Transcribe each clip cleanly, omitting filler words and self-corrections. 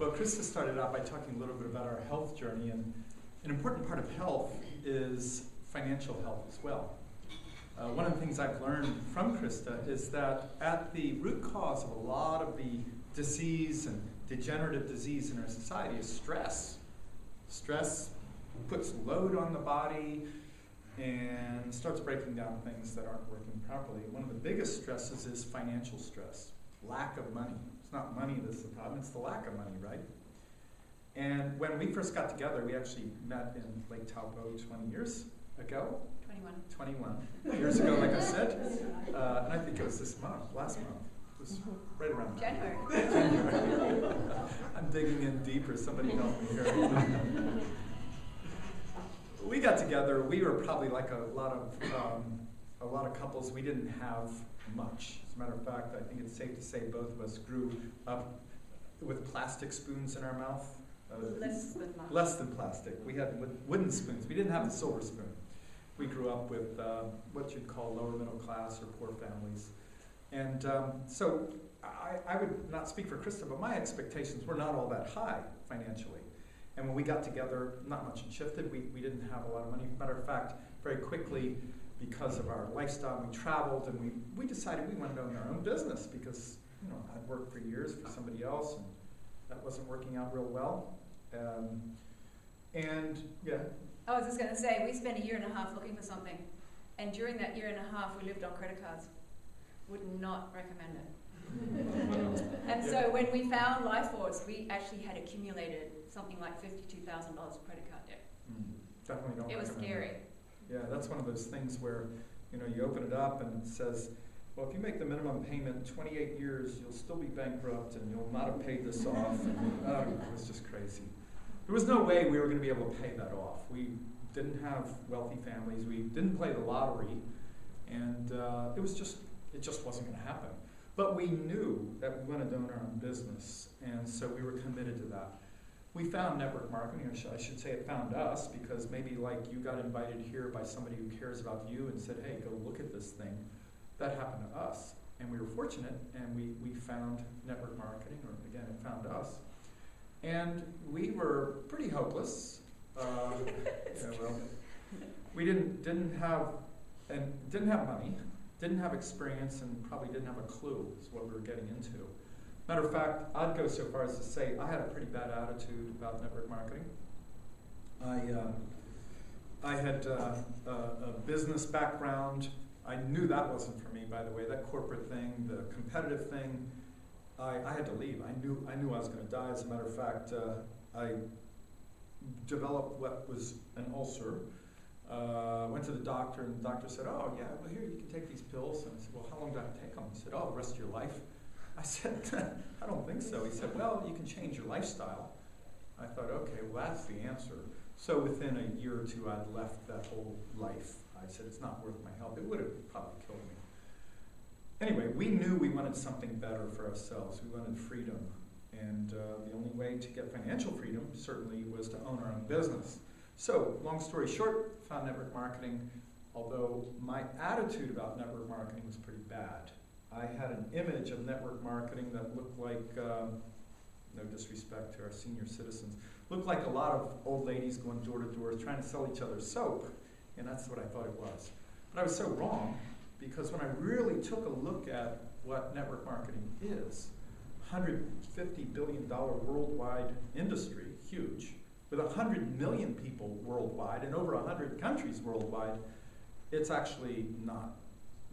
Well, Krista started out by talking a little bit about our health journey, and an important part of health is financial health as well. One of the things I've learned from Krista is that at the root cause of a lot of the disease and degenerative disease in our society is stress. Stress puts load on the body and starts breaking down things that aren't working properly. One of the biggest stresses is financial stress, lack of money. It's not money that's the problem, it's the lack of money, right? And when we first got together, we actually met in Lake Taupo 20 years ago. 21 years ago, like I said. And I think it was last month. It was right around January. I'm digging in deeper, somebody help me here. We got together, we were probably like a lot of couples, we didn't have much. As a matter of fact, I think it's safe to say both of us grew up with plastic spoons in our mouth. Less than plastic. We had wooden spoons. We didn't have the silver spoon. We grew up with what you'd call lower middle class or poor families. And so I would not speak for Krista, but my expectations were not all that high financially. And when we got together, not much had shifted. We didn't have a lot of money. Matter of fact, very quickly, because of our lifestyle, we traveled and we decided we wanted to own our own business because, you know, I'd worked for years for somebody else and that wasn't working out real well. And yeah. I was just going to say, we spent 1.5 years looking for something, and during that 1.5 years, we lived on credit cards. Would not recommend it. And so when we found LifeForce, we actually had accumulated something like $52,000 of credit card debt. Definitely don't. It was scary. It. Yeah, that's one of those things where, you know, you open it up and it says, well, if you make the minimum payment 28 years, you'll still be bankrupt and you'll not have paid this off. And, it was just crazy. There was no way we were going to be able to pay that off. We didn't have wealthy families. We didn't play the lottery, and it just wasn't going to happen. But we knew that we wanted to own our own business, and so we were committed to that. We found network marketing, or I should say it found us, because maybe like you got invited here by somebody who cares about you and said, hey, go look at this thing. That happened to us, and we were fortunate, and we found network marketing, or again, it found us. And we were pretty hopeless. We didn't have money, didn't have experience, and probably didn't have a clue is what we were getting into. Matter of fact, I'd go so far as to say I had a pretty bad attitude about network marketing. I had a business background. I knew that wasn't for me, by the way. That corporate thing, the competitive thing. I had to leave. I knew I was going to die. As a matter of fact, I developed what was an ulcer. Went to the doctor, and the doctor said, oh, yeah, well, here, you can take these pills. And I said, well, how long do I have to take them? He said, oh, the rest of your life. I said, I don't think so. He said, well, you can change your lifestyle. I thought, okay, well, that's the answer. So within a year or two, I'd left that whole life. I said, it's not worth my help. It would have probably killed me. Anyway, we knew we wanted something better for ourselves. We wanted freedom. And the only way to get financial freedom certainly was to own our own business. So, long story short, found network marketing, although my attitude about network marketing was pretty bad. I had an image of network marketing that looked like, no disrespect to our senior citizens, looked like a lot of old ladies going door to door trying to sell each other soap, and that's what I thought it was. But I was so wrong, because when I really took a look at what network marketing is, $150 billion worldwide industry, huge, with 100 million people worldwide and over 100 countries worldwide, it's actually not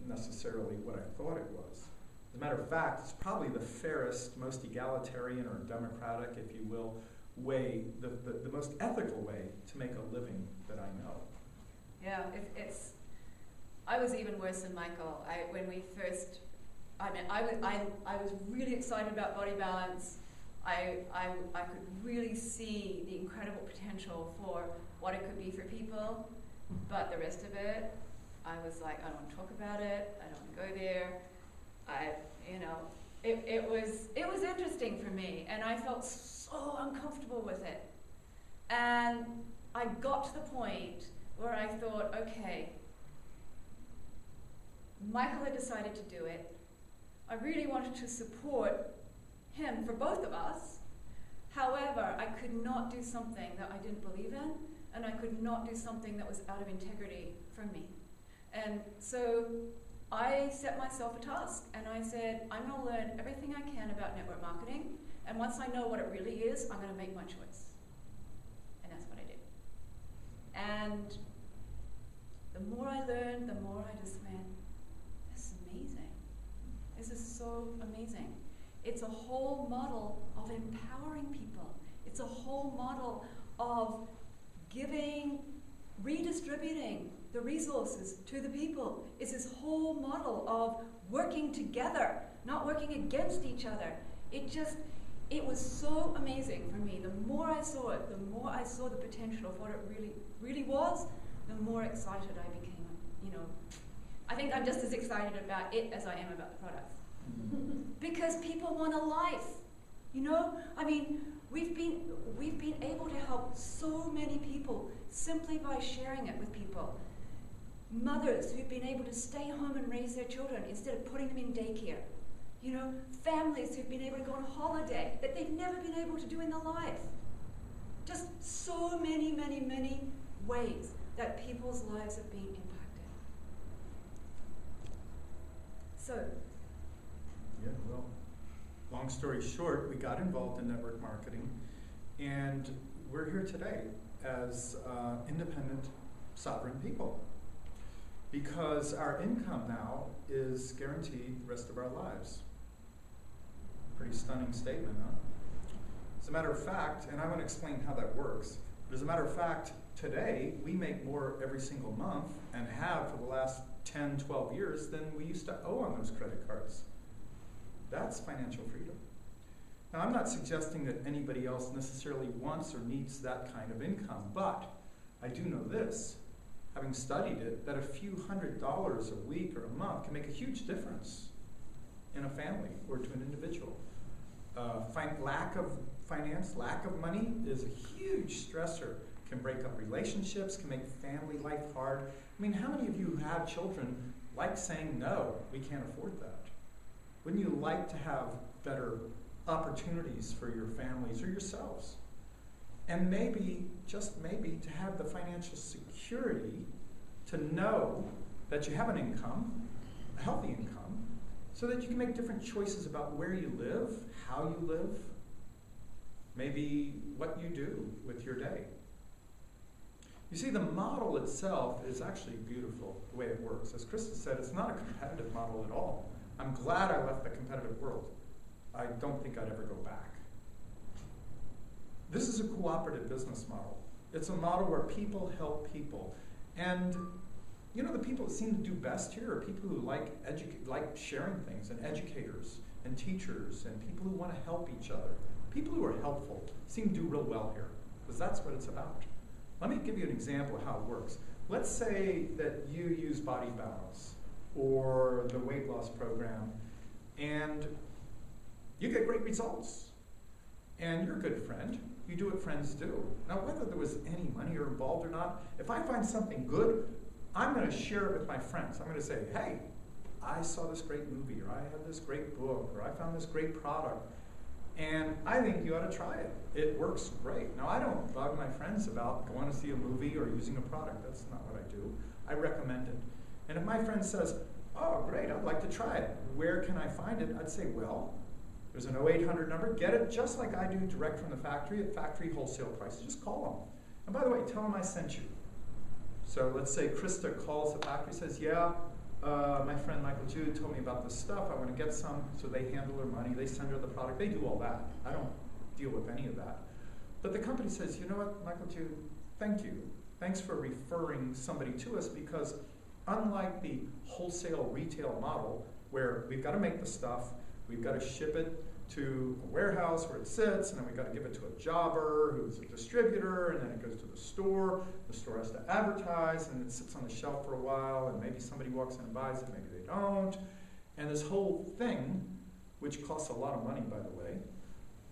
necessarily what I thought it was. As a matter of fact, it's probably the fairest, most egalitarian or democratic, if you will, way, the most ethical way to make a living that I know. Yeah, I was even worse than Michael. When we first, I was really excited about Body Balance. I could really see the incredible potential for what it could be for people, but the rest of it, I was like, I don't want to talk about it. I don't want to go there. It was interesting for me, and I felt so uncomfortable with it. And I got to the point where I thought, okay, Michael had decided to do it. I really wanted to support him for both of us. However, I could not do something that I didn't believe in, and I could not do something that was out of integrity from me. And so I set myself a task, and I said, I'm going to learn everything I can about network marketing, and once I know what it really is, I'm going to make my choice. And that's what I did. And the more I learned, the more I just went, this is amazing. This is so amazing. It's a whole model of empowering people. It's a whole model of giving, redistributing the resources to the people. It's this whole model of working together, not working against each other. It was so amazing for me. The more I saw it, the more I saw the potential of what it really was, the more excited I became. I think I'm just as excited about it as I am about the product. Because people want a life. I mean, we've been able to help so many people simply by sharing it with people. Mothers who've been able to stay home and raise their children instead of putting them in daycare. Families who've been able to go on holiday that they've never been able to do in their life. Just so many, many, many ways that people's lives have been impacted. So, yeah, well, long story short, we got involved in network marketing, and we're here today as independent, sovereign people. Because our income now is guaranteed the rest of our lives. Pretty stunning statement, huh? As a matter of fact, and I want to explain how that works, but as a matter of fact, today we make more every single month and have for the last 10, 12 years than we used to owe on those credit cards. That's financial freedom. Now, I'm not suggesting that anybody else necessarily wants or needs that kind of income, but I do know this, having studied it, that a few $100s a week or a month can make a huge difference in a family or to an individual. Lack of finance, lack of money is a huge stressor. Can break up relationships, can make family life hard. I mean, how many of you who have children like saying, no, we can't afford that? Wouldn't you like to have better opportunities for your families or yourselves? And maybe, just maybe, to have the financial security to know that you have an income, a healthy income, so that you can make different choices about where you live, how you live, maybe what you do with your day. You see, the model itself is actually beautiful, the way it works. As Krista said, it's not a competitive model at all. I'm glad I left the competitive world. I don't think I'd ever go back. This is a cooperative business model. It's a model where people help people. And the people that seem to do best here are people who like sharing things, and educators and teachers and people who want to help each other. People who are helpful seem to do real well here, because that's what it's about. Let me give you an example of how it works. Let's say that you use Body Balance or the weight loss program, and you get great results. And you're a good friend. You do what friends do. Now, whether there was any money involved or not, if I find something good, I'm going to share it with my friends. I'm going to say, hey, I saw this great movie, or I have this great book, or I found this great product, and I think you ought to try it. It works great. Now, I don't bug my friends about going to see a movie or using a product. That's not what I do. I recommend it. And if my friend says, oh, great, I'd like to try it, where can I find it? I'd say, well, there's an 0800 number. Get it just like I do direct from the factory at factory wholesale prices. Just call them. And by the way, tell them I sent you. So let's say Krista calls the factory, says, yeah, my friend Michael Jude told me about this stuff. I want to get some. So they handle her money. They send her the product. They do all that. I don't deal with any of that. But the company says, you know what, Michael Jude, thank you. Thanks for referring somebody to us, because unlike the wholesale retail model where we've got to make the stuff, we've got to ship it to a warehouse where it sits, and then we've got to give it to a jobber who's a distributor, and then it goes to the store has to advertise, and it sits on the shelf for a while, and maybe somebody walks in and buys it, maybe they don't. And this whole thing, which costs a lot of money, by the way,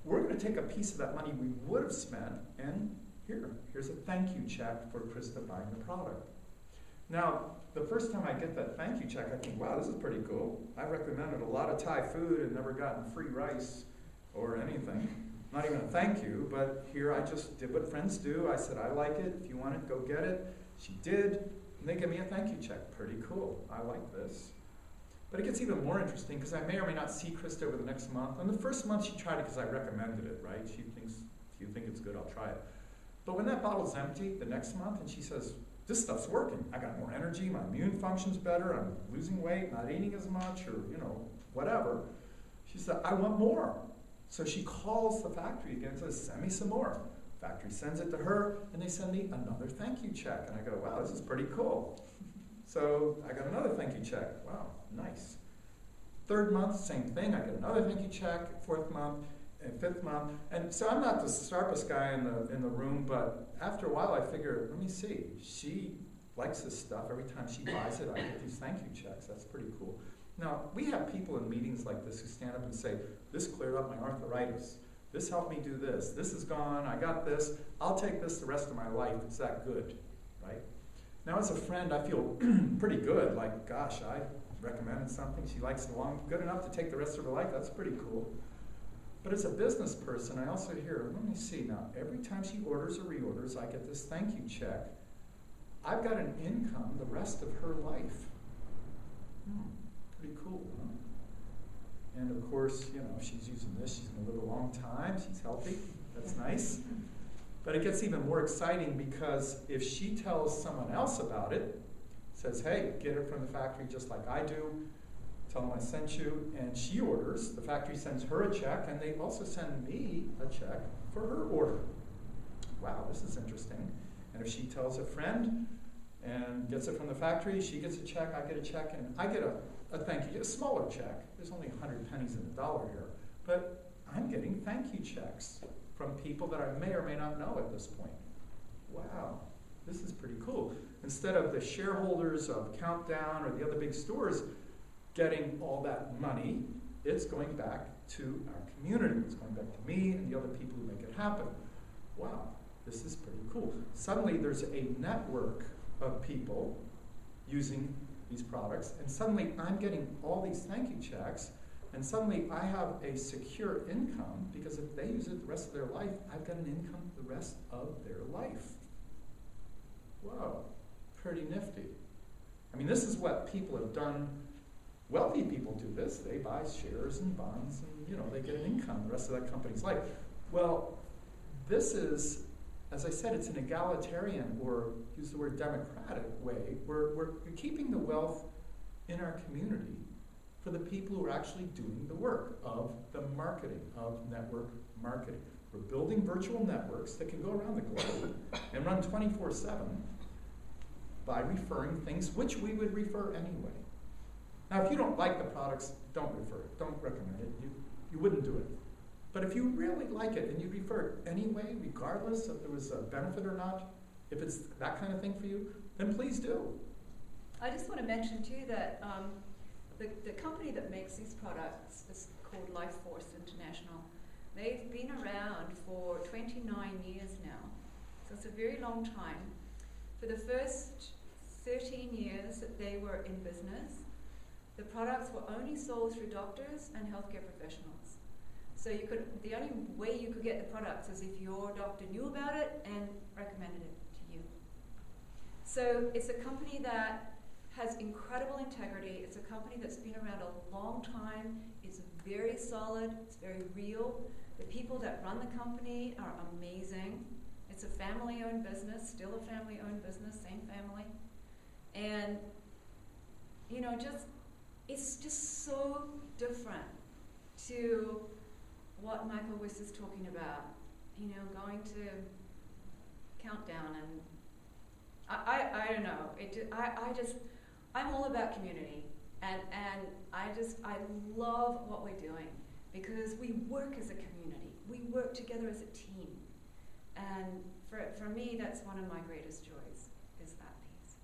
we're going to take a piece of that money we would have spent, and here's a thank you check for Krista buying the product. Now, the first time I get that thank you check, I think, wow, this is pretty cool. I recommended a lot of Thai food and never gotten free rice or anything. Not even a thank you, but here I just did what friends do. I said, I like it. If you want it, go get it. She did. And they give me a thank you check. Pretty cool. I like this. But it gets even more interesting because I may or may not see Krista over the next month. And the first month she tried it because I recommended it, right? She thinks, if you think it's good, I'll try it. But when that bottle's empty the next month and she says, this stuff's working. I got more energy, my immune function's better, I'm losing weight, not eating as much, or whatever. She said, I want more. So she calls the factory again and says, send me some more. Factory sends it to her, and they send me another thank you check. And I go, wow, this is pretty cool. So I got another thank you check. Wow, nice. Third month, same thing. I get another thank you check. Fourth month, and fifth month. And so I'm not the sharpest guy in the room, but after a while I figure, let me see. She likes this stuff. Every time she buys it, I get these thank you checks. That's pretty cool. Now, we have people in meetings like this who stand up and say, this cleared up my arthritis. This helped me do this. This is gone. I got this. I'll take this the rest of my life. It's that good, right? Now, as a friend, I feel pretty good. Like, gosh, I recommended something. She likes it good enough to take the rest of her life. That's pretty cool. But as a business person, I also hear, let me see now, every time she orders or reorders, I get this thank you check. I've got an income the rest of her life. Pretty cool, huh? And of course, she's using this, she's going to live a long time, she's healthy, that's nice. But it gets even more exciting because if she tells someone else about it, says, hey, get it from the factory just like I do, tell them I sent you, and she orders, the factory sends her a check, and they also send me a check for her order. Wow, this is interesting. And if she tells a friend and gets it from the factory, she gets a check, I get a check, and I get a thank you, a smaller check. There's only 100 pennies in the dollar here. But I'm getting thank you checks from people that I may or may not know at this point. Wow, this is pretty cool. Instead of the shareholders of Countdown or the other big stores getting all that money, it's going back to our community. It's going back to me and the other people who make it happen. Wow, this is pretty cool. Suddenly there's a network of people using these products, and suddenly I'm getting all these thank you checks, and suddenly I have a secure income because if they use it the rest of their life, I've got an income the rest of their life. Whoa, pretty nifty. I mean, this is what people have done. Wealthy people do this. They buy shares and bonds, and they get an income the rest of that company's life. Well, this is, as I said, it's an egalitarian, or use the word democratic way. We're keeping the wealth in our community for the people who are actually doing the work of the marketing, of network marketing. We're building virtual networks that can go around the globe and run 24/7 by referring things which we would refer anyway. Now, if you don't like the products, don't refer it. Don't recommend it. You wouldn't do it. But if you really like it and you refer it anyway, regardless if there was a benefit or not, if it's that kind of thing for you, then please do. I just want to mention too that the company that makes these products is called Life Force International. They've been around for 29 years now, so it's a very long time. For the first 13 years that they were in business, the products were only sold through doctors and healthcare professionals. So the only way you could get the products is if your doctor knew about it and recommended it to you. So it's a company that has incredible integrity. It's a company that's been around a long time. It's very solid. It's very real. The people that run the company are amazing. It's a family-owned business, still a family-owned business, same family. And, it's just so different to what Michael was just talking about, going to Countdown, and I don't know, I'm all about community, and I love what we're doing because we work as a community, we work together as a team, and for me that's one of my greatest joys, is that piece.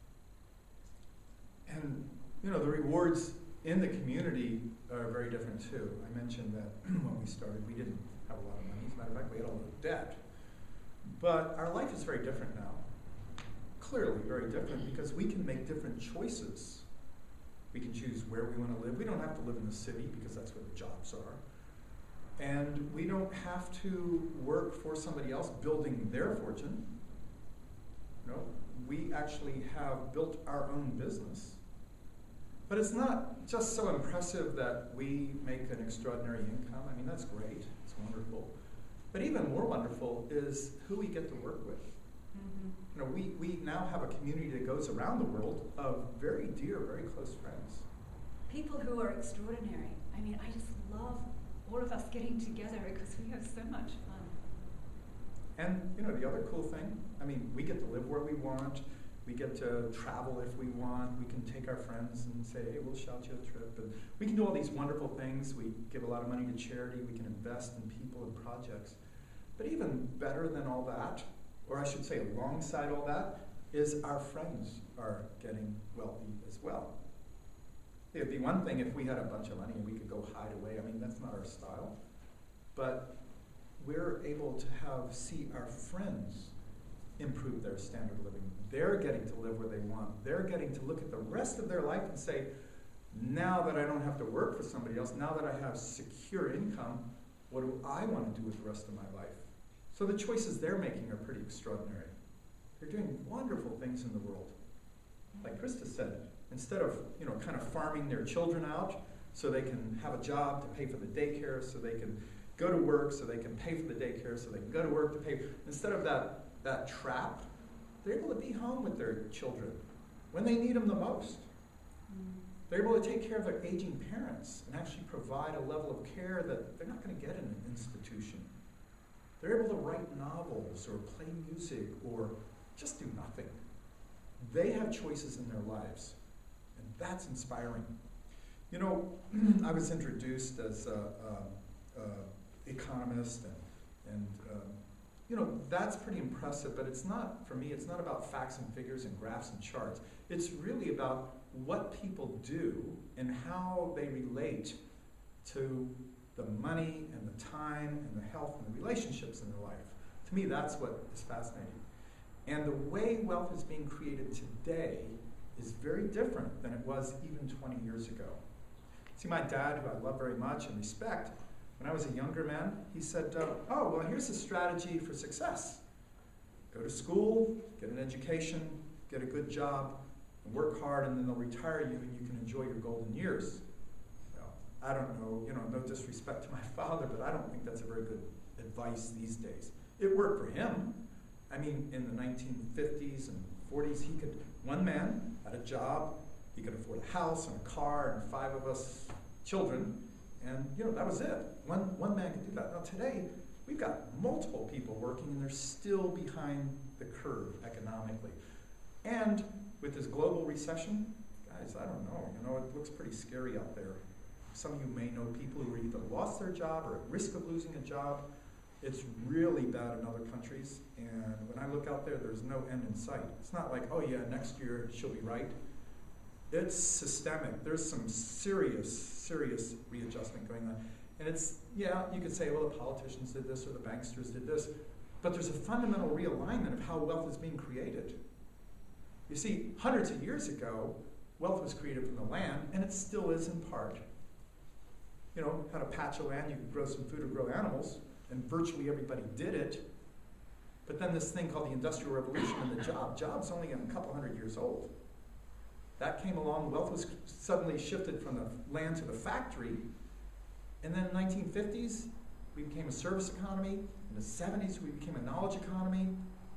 And the rewards in the community are very different too. I mentioned that when we started, we didn't have a lot of money. As a matter of fact, we had a lot of debt. But our life is very different now. Clearly very different because we can make different choices. We can choose where we want to live. We don't have to live in the city because that's where the jobs are. And we don't have to work for somebody else building their fortune. No, we actually have built our own business. But it's not just so impressive that we make an extraordinary income. I mean, that's great. It's wonderful. But even more wonderful is who we get to work with. You know, we now have a community that goes around the world of very dear, very close friends. People who are extraordinary. I mean, I just love all of us getting together because we have so much fun. And, you know, the other cool thing, I mean, we get to live where we want. We get to travel if we want. We can take our friends and say, hey, we'll shout you a trip. And we can do all these wonderful things. We give a lot of money to charity. We can invest in people and projects. But even better than all that, or I should say alongside all that, is our friends are getting wealthy as well. It'd be one thing if we had a bunch of money and we could go hide away. I mean, that's not our style. But we're able to see our friends improve their standard of living. They're getting to live where they want. They're getting to look at the rest of their life and say, now that I don't have to work for somebody else, now that I have secure income, what do I want to do with the rest of my life? So the choices they're making are pretty extraordinary. They're doing wonderful things in the world. Like Krista said, instead of, you know, kind of farming their children out so they can have a job to pay for the daycare, so they can go to work, so they can pay for the daycare, so they can go to work to pay. Instead of that trap, they're able to be home with their children when they need them the most. They're able to take care of their aging parents and actually provide a level of care that they're not going to get in an institution. They're able to write novels or play music or just do nothing. They have choices in their lives, and that's inspiring. You know, I was introduced as an economist, and you know, that's pretty impressive, but it's not, for me, it's not about facts and figures and graphs and charts. It's really about what people do and how they relate to the money and the time and the health and the relationships in their life. To me, that's what is fascinating. And the way wealth is being created today is very different than it was even 20 years ago. See, my dad, who I love very much and respect, when I was a younger man, he said, oh, well, here's a strategy for success. Go to school, get an education, get a good job, and work hard, and then they'll retire you and you can enjoy your golden years. Well, I don't know, you know, no disrespect to my father, but I don't think that's a very good advice these days. It worked for him. I mean, in the 1950s and 40s, one man had a job, he could afford a house and a car and 5 of us children, and you know, that was it. One man could do that. Now today, we've got multiple people working and they're still behind the curve economically. And with this global recession, guys, I don't know, you know, it looks pretty scary out there. Some of you may know people who either lost their job or at risk of losing a job. It's really bad in other countries, and when I look out there, there's no end in sight. It's not like, oh yeah, next year she'll be right. It's systemic. There's some serious readjustment going on. And it's, yeah, you could say, well, the politicians did this or the banksters did this, but there's a fundamental realignment of how wealth is being created. You see, hundreds of years ago, wealth was created from the land, and it still is in part. You know, had a patch of land, you could grow some food or grow animals, and virtually everybody did it. But then this thing called the Industrial Revolution and the job's only a couple hundred years old. That came along, wealth was suddenly shifted from the land to the factory, and then in the 1950s, we became a service economy. In the 70s, we became a knowledge economy,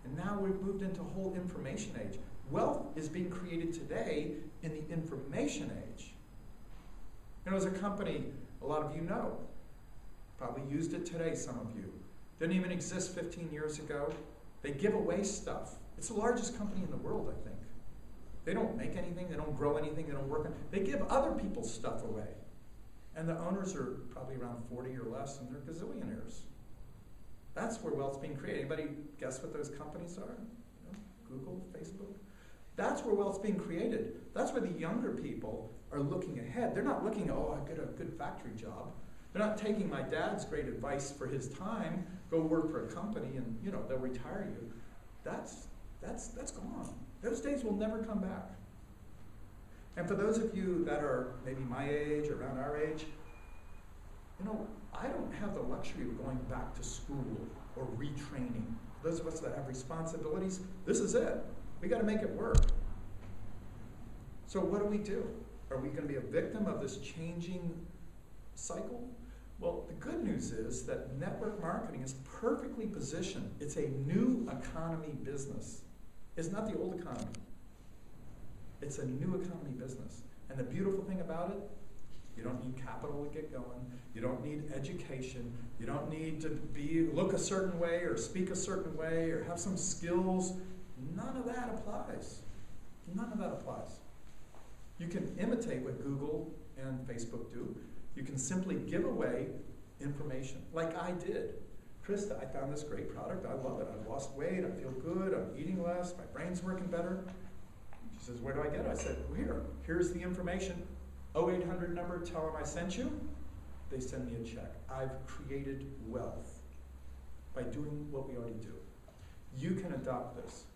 and now we've moved into a whole information age. Wealth is being created today in the information age. You know, there's a company a lot of you know, probably used it today, some of you. Didn't even exist 15 years ago. They give away stuff. It's the largest company in the world, I think. They don't make anything, they don't grow anything, they don't work on it. They give other people's stuff away. And the owners are probably around 40 or less, and they're gazillionaires. That's where wealth's being created. Anybody guess what those companies are? You know, Google, Facebook? That's where wealth's being created. That's where the younger people are looking ahead. They're not looking, oh, I get a good factory job. They're not taking my dad's great advice for his time, go work for a company and, you know, they'll retire you. That's gone. Those days will never come back. And for those of you that are maybe my age or around our age, You know, I don't have the luxury of going back to school or retraining. Those of us that have responsibilities, this is it. We got to make it work. So what do? Are we going to be a victim of this changing cycle? Well, the good news is that network marketing is perfectly positioned. It's a new economy business. It's not the old economy. It's a new economy business. And the beautiful thing about it, you don't need capital to get going. You don't need education. You don't need to look a certain way or speak a certain way or have some skills. None of that applies. None of that applies. You can imitate what Google and Facebook do. You can simply give away information, like I did. Krista, I found this great product. I love it. I've lost weight. I feel good. I'm eating less. My brain's working better. She says, where do I get it? I said, well, here's the information. 0800 number, tell them I sent you. They send me a check. I've created wealth by doing what we already do. You can adopt this.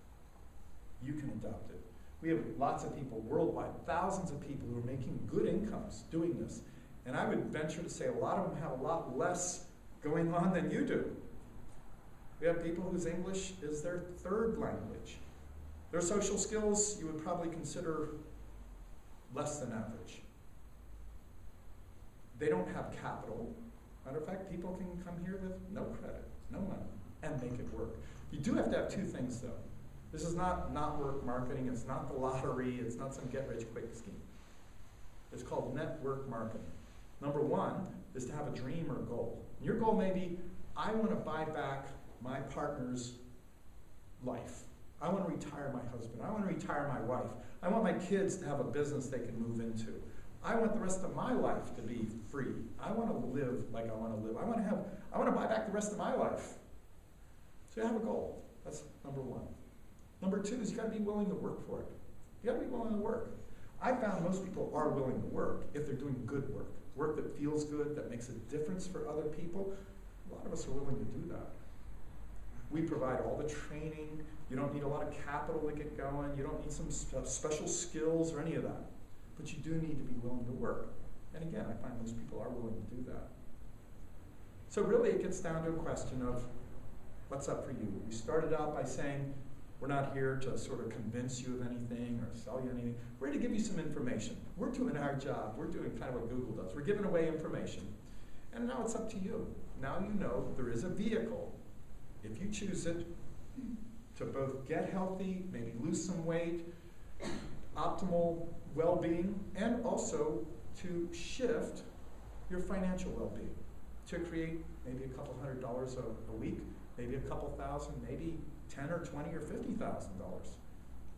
You can adopt it. We have lots of people worldwide, thousands of people who are making good incomes doing this. And I would venture to say a lot of them have a lot less going on than you do. We have people whose English is their third language. Their social skills you would probably consider less than average. They don't have capital. Matter of fact, people can come here with no credit, no money, and make it work. You do have to have two things, though. This is not network marketing. It's not the lottery. It's not some get-rich-quick scheme. It's called network marketing. Number one is to have a dream or a goal. And your goal may be, I want to buy back my partner's life. I want to retire my husband. I want to retire my wife. I want my kids to have a business they can move into. I want the rest of my life to be free. I want to live like I want to live. I want to buy back the rest of my life. So you have a goal. That's number one. Number two is you got to be willing to work for it. You got to be willing to work. I found most people are willing to work if they're doing good work. Work that feels good, that makes a difference for other people. A lot of us are willing to do that. We provide all the training. You don't need a lot of capital to get going. You don't need some special skills or any of that. But you do need to be willing to work. And again, I find most people are willing to do that. So really it gets down to a question of what's up for you. We started out by saying we're not here to sort of convince you of anything or sell you anything. We're here to give you some information. We're doing our job. We're doing kind of what Google does. We're giving away information. And now it's up to you. Now you know there is a vehicle, if you choose it, to both get healthy, maybe lose some weight, optimal well-being, and also to shift your financial well-being, to create maybe a couple $100 a week, maybe a couple thousand, maybe 10 or 20 or $50,000.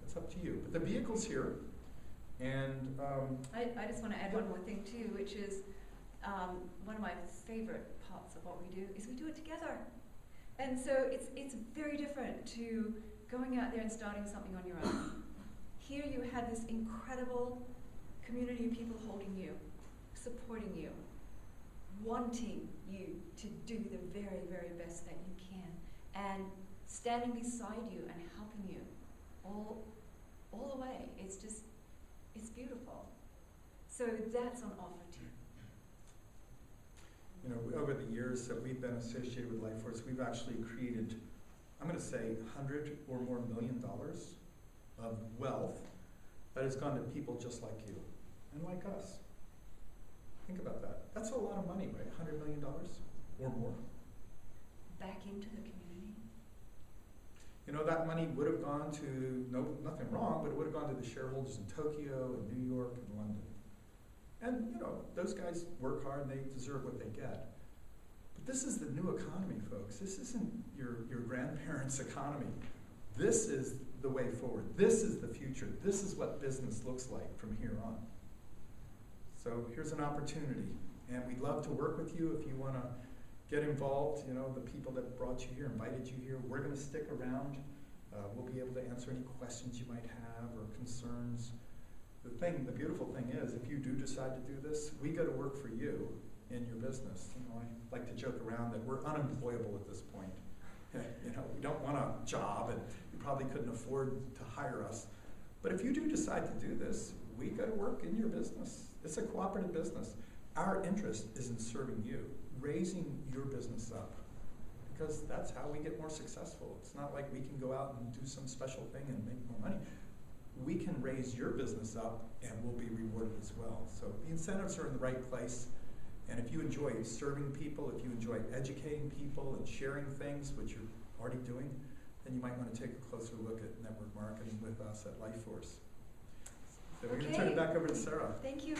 It's up to you. But the vehicle's here, and I just want to add one more thing too, which is one of my favorite parts of what we do is we do it together. And so it's very different to going out there and starting something on your own. Here you had this incredible community of people holding you, supporting you, wanting you to do the very, very best that you can, and standing beside you and helping you all the way. It's beautiful. So that's on offer to you. You know, over the years that we've been associated with LifeForce, we've actually created, I'm going to say, $100 or more million of wealth that has gone to people just like you and like us. Think about that. That's a lot of money, right? $100 million or more. Back into the community. You know, that money would have gone to, nothing wrong, but it would have gone to the shareholders in Tokyo and New York and London. And, you know, those guys work hard and they deserve what they get. But this is the new economy, folks. This isn't your grandparents' economy. This is the way forward. This is the future. This is what business looks like from here on. So here's an opportunity. And we'd love to work with you if you want to get involved. You know, the people that brought you here, invited you here, we're going to stick around. We'll be able to answer any questions you might have or concerns. The beautiful thing is, if you do decide to do this, we go to work for you in your business. You know, I like to joke around that we're unemployable at this point. You know, we don't want a job, and you probably couldn't afford to hire us. But if you do decide to do this, we go to work in your business. It's a cooperative business. Our interest is in serving you, raising your business up, because that's how we get more successful. It's not like we can go out and do some special thing and make more money. We can raise your business up and we'll be rewarded as well. So the incentives are in the right place. And if you enjoy serving people, if you enjoy educating people and sharing things, which you're already doing, then you might want to take a closer look at network marketing with us at LifeForce. So we're going to turn it back over to Sarah. Thank you.